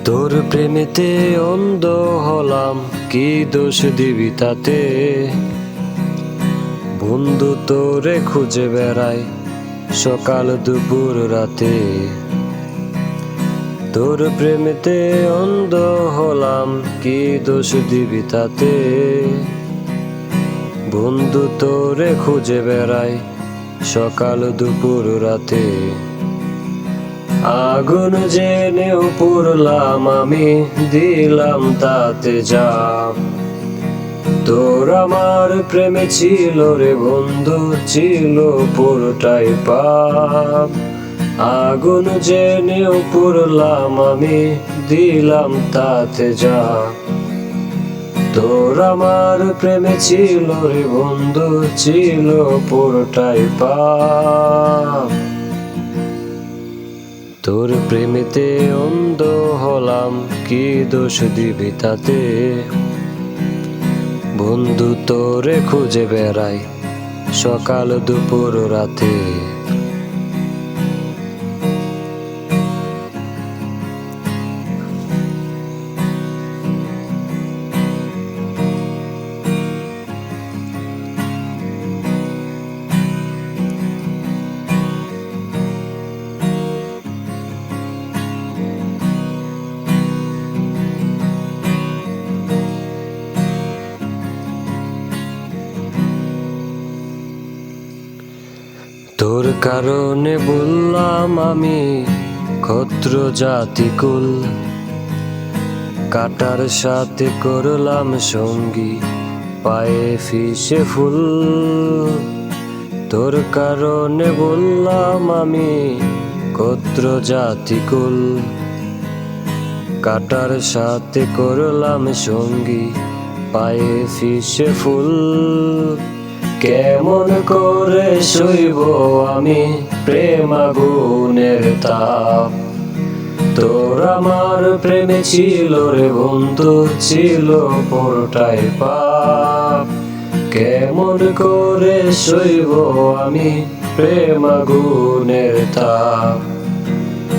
তোর প্রেমেতে অন্ধ হলাম, কি দোষ দিবি তাতে? বন্ধু তোরে খুঁজে বেড়াই সকাল দুপুর রাতে। তোর প্রেমেতে অন্ধ হলাম, কি দোষ দিবি তাতে? বন্ধু তোরে খুঁজে বেড়াই সকাল দুপুর রাতে। আগুন জেনেও পুরলাম আমি, দিলাম তাতে জাপ। তোর আমার প্রেমে ছিল রে বন্ধু, ছিল পুরোটাই পাপ। আগুন জেনেও পুরলাম আমি, দিলাম তাতে জাপ। তোর আমার প্রেমে ছিল রে বন্ধু, ছিল পুরোটাই পাপ। তোর প্রেমেতে অন্ধ হলাম, কি দোষ দিবি তাতে? বন্ধু তোরে খুঁজে বেড়াই সকাল দুপুর রাতে। তোর কারণে বললাম আমি ক্ষত্র জাতিকুল, কাটার সাথে করলাম সঙ্গী, পায়ে ফিসে ফুল। তোর কারণে বললাম আমি ক্ষত্র জাতিকুল, কাটার সাথে করলাম সঙ্গী, পায়ে ফিসে ফুল। কেমন করে সইব আমি প্রেম আগুনের তাপ? তোর আমার প্রেমে ছিল রে বন্ধু, ছিল পুরোটাই পাপ। কেমন করে সইব আমি প্রেম আগুনের তাপ?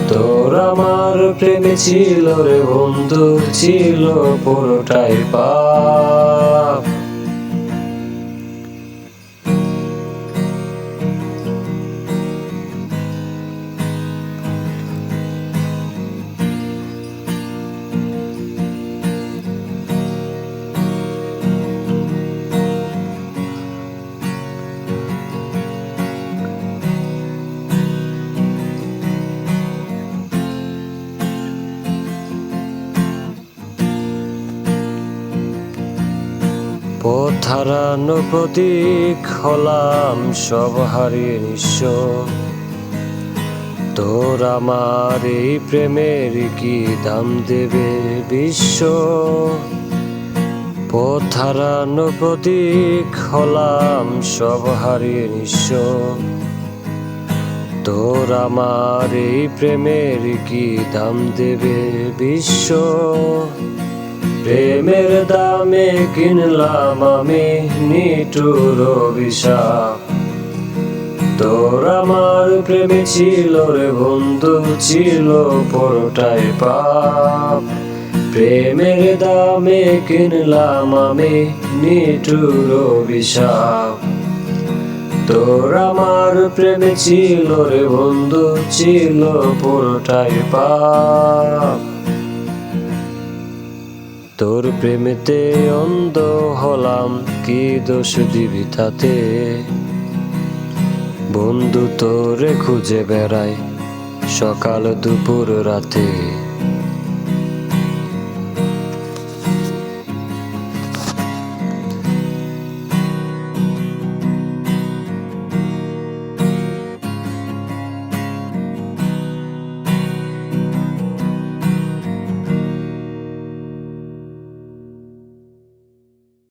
তোর আমার প্রেমে ছিল রে বন্ধু, ছিল পুরোটাই পাপ। পথ হারানো প্রতীক হলাম, সব হারিয়ে নিঃস্ব। তোর আমার এই প্রেমের কি দাম দেবে বিশ্ব? পথ হারানো প্রতীক হলাম, সব হারিয়ে নিঃস্ব। তোর আমার এই প্রেমের কি দাম দেবে বিশ্ব? প্রেমের দামে কিনলাম আমি নিঠুর অভিশাপ। তোর আমার প্রেমে ছিল রে বন্ধু, ছিল পুরোটাই পাপ। প্রেমের দামে কিনলাম আমি নিঠুর অভিশাপ। তোর আমার প্রেমে ছিল রে বন্ধু, ছিল পুরোটাই পাপ। তোর প্রেমেতে অন্ধ হলাম, কি দোষ দিবি তাতে? বন্ধু তোরে খুঁজে বেড়াই সকাল দুপুর রাতে।